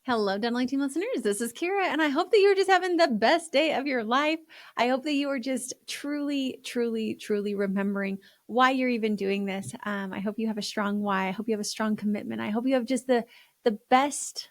Hello, Dental Team listeners. This is Kiera, and I hope that you're just having the best day of your life. I hope that you are just truly remembering why you're even doing this. I hope you have a strong why. I hope you have a strong commitment. I hope you have just the best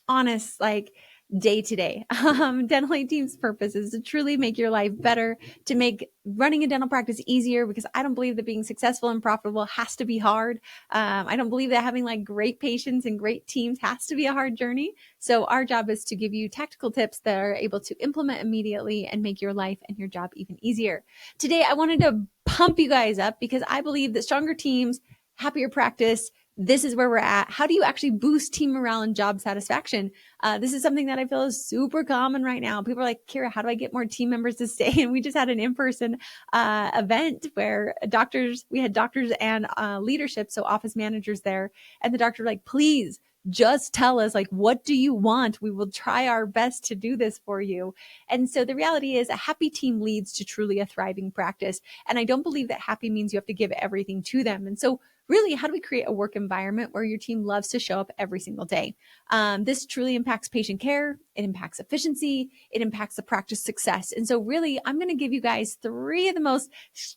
honest, like day to day. Dental team's purpose is to truly make your life better, to make running a dental practice easier, because I don't believe that being successful and profitable has to be hard. I don't believe that having like great patients and great teams has to be a hard journey. So our job is to give you tactical tips that are able to implement immediately and make your life and your job even easier. Today, I wanted to pump you guys up because I believe that stronger teams, happier practice, this is where we're at. How do you actually boost team morale and job satisfaction? This is something that I feel is super common right now. People are like, Kiera, how do I get more team members to stay? And we just had an in-person event where we had doctors and leadership, so office managers there. And the doctor like, please just tell us, like, what do you want? We will try our best to do this for you. And so the reality is a happy team leads to truly a thriving practice. And I don't believe that happy means you have to give everything to them. And so really, how do we create a work environment where your team loves to show up every single day? This truly impacts patient care. It impacts efficiency. It impacts the practice success. And so really, I'm going to give you guys 3 of the most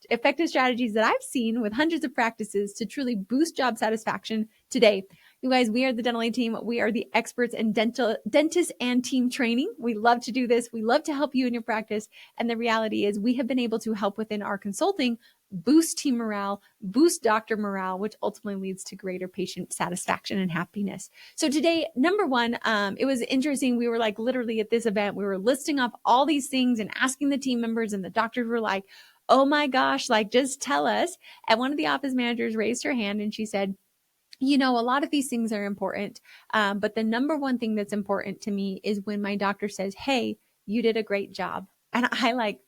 effective strategies that I've seen with hundreds of practices to truly boost job satisfaction today. You guys, we are the Dental Aid team. We are the experts in dentist and team training. We love to do this. We love to help you in your practice. And the reality is we have been able to help within our consulting boost team morale, boost doctor morale, which ultimately leads to greater patient satisfaction and happiness. So today, number one, it was interesting. We were like literally at this event, we were listing off all these things and asking the team members, and the doctors were like, oh my gosh, like just tell us. And one of the office managers raised her hand and she said, a lot of these things are important. But the number one thing that's important to me is when my doctor says, hey, you did a great job. And I like,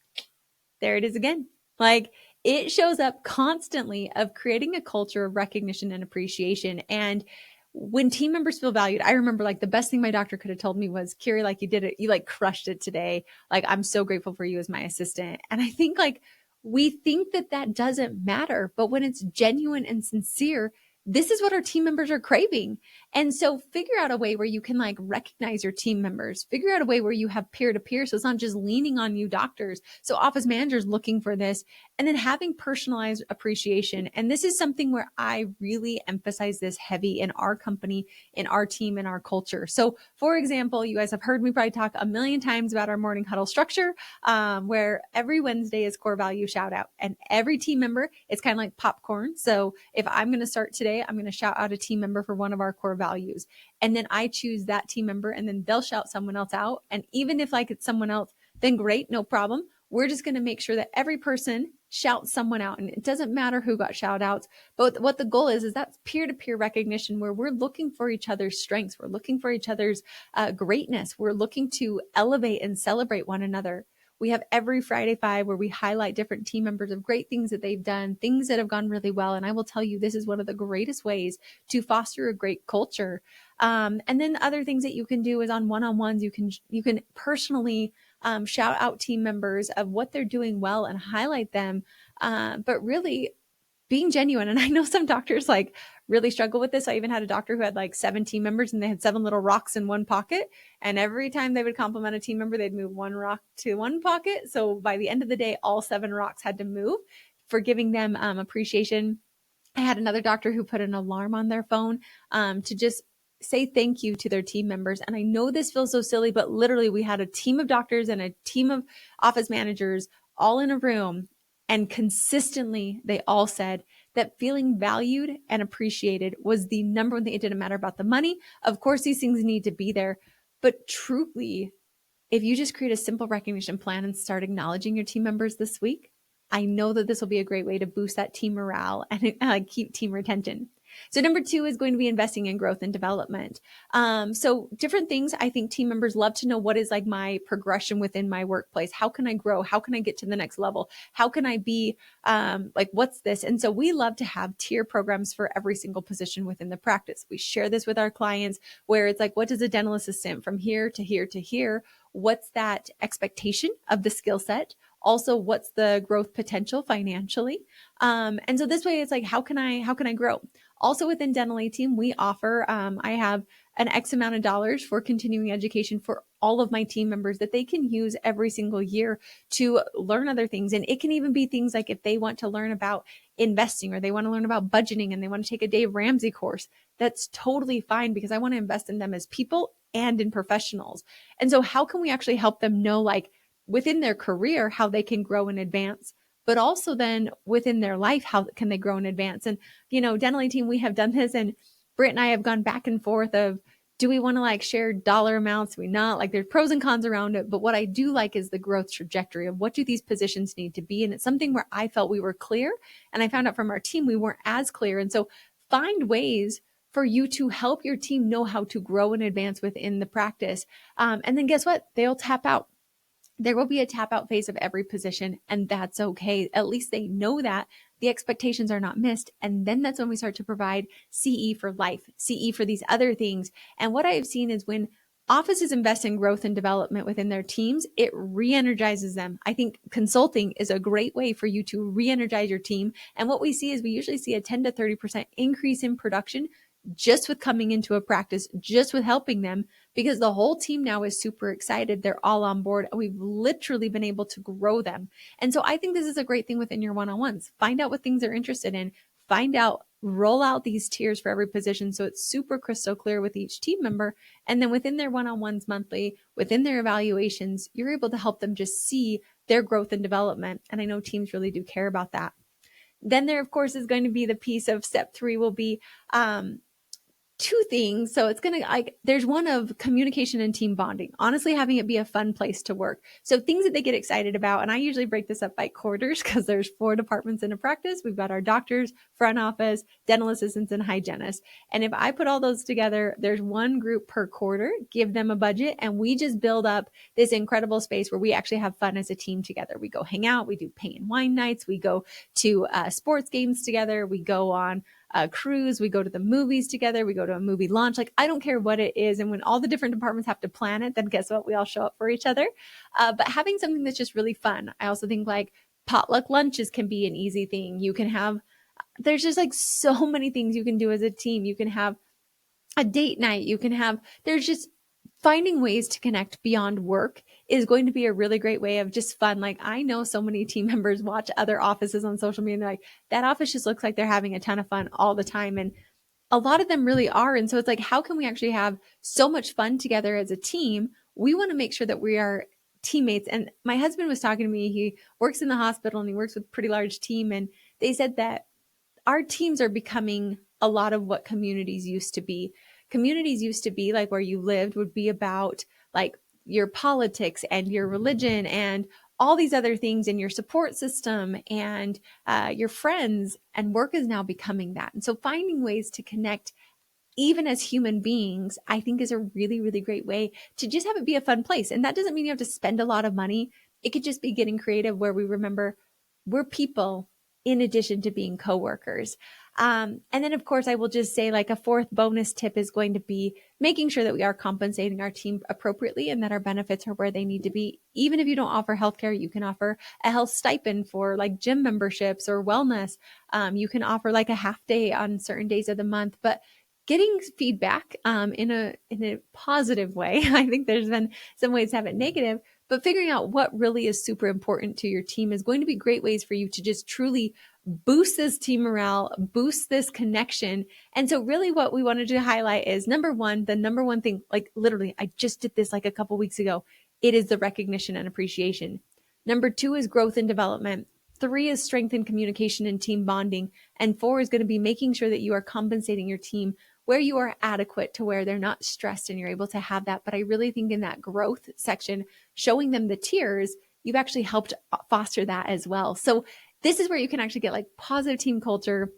there it is again. Like it shows up constantly of creating a culture of recognition and appreciation. And when team members feel valued, I remember like the best thing my doctor could have told me was, Kiera, like you did it. You like crushed it today. Like, I'm so grateful for you as my assistant. And I think like we think that doesn't matter, but when it's genuine and sincere, this is what our team members are craving. And so figure out a way where you can like recognize your team members, figure out a way where you have peer to peer. So it's not just leaning on you doctors. So office managers looking for this, and then having personalized appreciation. And this is something where I really emphasize this heavy in our company, in our team, in our culture. So for example, you guys have heard me probably talk a million times about our morning huddle structure, where every Wednesday is core value shout out, and every team member, it's kind of like popcorn. So if I'm going to start today, I'm going to shout out a team member for one of our core values. And then I choose that team member, and then they'll shout someone else out. And even if like it's someone else, then great, no problem. We're just going to make sure that every person shouts someone out. And it doesn't matter who got shout outs, but what the goal is that's peer-to-peer recognition, where we're looking for each other's strengths. We're looking for each other's greatness. We're looking to elevate and celebrate one another. We have every Friday 5 where we highlight different team members of great things that they've done, things that have gone really well. And I will tell you, this is one of the greatest ways to foster a great culture. And then other things that you can do is on one-on-ones, you can personally shout out team members of what they're doing well and highlight them. But really being genuine. And I know some doctors like really struggle with this. I even had a doctor who had like 7 team members and they had 7 little rocks in one pocket. And every time they would compliment a team member, they'd move 1 rock to one pocket. So by the end of the day, all 7 rocks had to move for giving them appreciation. I had another doctor who put an alarm on their phone to just say thank you to their team members. And I know this feels so silly, but literally we had a team of doctors and a team of office managers all in a room. And consistently, they all said that feeling valued and appreciated was the number one thing. It didn't matter about the money. Of course, these things need to be there. But truly, if you just create a simple recognition plan and start acknowledging your team members this week, I know that this will be a great way to boost that team morale and keep team retention. So number 2 is going to be investing in growth and development. So different things. I think team members love to know what is like my progression within my workplace. How can I grow? How can I get to the next level? How can I be like, what's this? And so we love to have tier programs for every single position within the practice. We share this with our clients where it's like, what does a dental assistant from here to here to here? What's that expectation of the skill set? Also, what's the growth potential financially? And so this way it's like, how can I grow? Also within Dental A Team, we offer, I have an X amount of dollars for continuing education for all of my team members that they can use every single year to learn other things. And it can even be things like if they want to learn about investing or they want to learn about budgeting and they want to take a Dave Ramsey course, that's totally fine because I want to invest in them as people and in professionals. And so how can we actually help them know, like within their career, how they can grow and advance, but also then within their life, how can they grow and advance? And, Dental A Team, we have done this, and Britt and I have gone back and forth of, do we want to like share dollar amounts? Do we not? Like there's pros and cons around it. But what I do like is the growth trajectory of what do these positions need to be? And it's something where I felt we were clear. And I found out from our team, we weren't as clear. And so find ways for you to help your team know how to grow and advance within the practice. And then guess what? They'll tap out. There will be a tap out phase of every position, and that's okay. At least they know that the expectations are not missed. And then that's when we start to provide CE for life, CE for these other things. And what I've seen is when offices invest in growth and development within their teams, it re-energizes them. I think consulting is a great way for you to re-energize your team. And what we see is we usually see a 10 to 30% increase in production just with coming into a practice, just with helping them, because the whole team now is super excited. They're all on board. We've literally been able to grow them. And so I think this is a great thing within your one-on-ones. Find out what things they're interested in. Find out, roll out these tiers for every position so it's super crystal clear with each team member. And then within their one-on-ones monthly, within their evaluations, you're able to help them just see their growth and development. And I know teams really do care about that. Then there, of course, is going to be the piece of step 3 will be two things. So it's going to, there's one of communication and team bonding, honestly, having it be a fun place to work. So things that they get excited about. And I usually break this up by quarters because there's 4 departments in a practice. We've got our doctors, front office, dental assistants, and hygienists. And if I put all those together, there's one group per quarter, give them a budget, and we just build up this incredible space where we actually have fun as a team together. We go hang out, we do paint and wine nights, we go to sports games together, we go on cruise, we go to the movies together, we go to a movie launch. Like, I don't care what it is. And when all the different departments have to plan it, then guess what? We all show up for each other. But having something that's just really fun. I also think like potluck lunches can be an easy thing. You can have, there's just like so many things you can do as a team. You can have a date night. You can have, there's just finding ways to connect beyond work is going to be a really great way of just fun. Like, I know so many team members watch other offices on social media and they're like, that office just looks like they're having a ton of fun all the time. And a lot of them really are. And so it's like, how can we actually have so much fun together as a team? We want to make sure that we are teammates. And my husband was talking to me, he works in the hospital and he works with a pretty large team. And they said that our teams are becoming a lot of what communities used to be. Communities used to be like where you lived would be about like your politics and your religion and all these other things in your support system and your friends, and work is now becoming that. And so finding ways to connect even as human beings, I think is a really, really great way to just have it be a fun place. And that doesn't mean you have to spend a lot of money. It could just be getting creative where we remember we're people in addition to being coworkers. And then, of course, I will just say like a 4th bonus tip is going to be making sure that we are compensating our team appropriately and that our benefits are where they need to be. Even if you don't offer healthcare, you can offer a health stipend for like gym memberships or wellness. You can offer like a half day on certain days of the month, but getting feedback in a positive way. I think there's been some ways to have it negative, but figuring out what really is super important to your team is going to be great ways for you to just truly boost this team morale, boost this connection. And so really what we wanted to highlight is the number one thing, like literally, I just did this like a couple weeks ago. It is the recognition and appreciation. Number 2 is growth and development. 3 is strength in communication and team bonding. And 4 is going to be making sure that you are compensating your team where you are adequate to where they're not stressed and you're able to have that. But I really think in that growth section, showing them the tiers, you've actually helped foster that as well. So this is where you can actually get like positive team culture.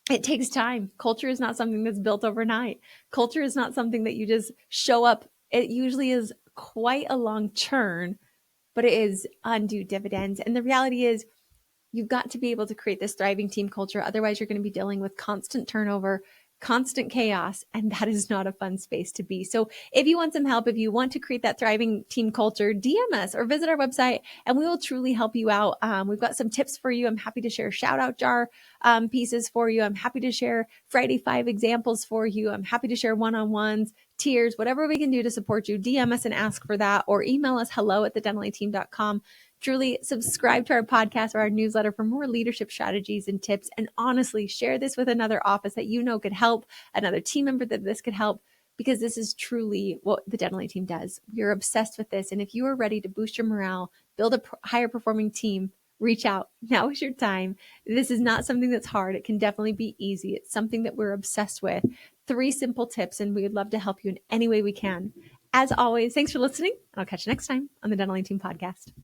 It takes time. Culture is not something that's built overnight. Culture is not something that you just show up. It usually is quite a long churn, but it is undue dividends. And the reality is you've got to be able to create this thriving team culture. Otherwise, you're going to be dealing with constant turnover, constant chaos, and that is not a fun space to be. So if you want some help, if you want to create that thriving team culture, DM us or visit our website and we will truly help you out. We've got some tips for you. I'm happy to share shout out jar pieces for you. I'm happy to share Friday 5 examples for you. I'm happy to share one-on-ones, tiers, whatever we can do to support you. DM us and ask for that, or email us hello@thedentallyteam.com. Truly subscribe to our podcast or our newsletter for more leadership strategies and tips. And honestly, share this with another office that you know could help, another team member that this could help, because this is truly what the Dental team does. We're obsessed with this. And if you are ready to boost your morale, build a higher performing team, reach out. Now is your time. This is not something that's hard. It can definitely be easy. It's something that we're obsessed with. 3 simple tips, and we would love to help you in any way we can. As always, thanks for listening, and I'll catch you next time on the Dental Team Podcast.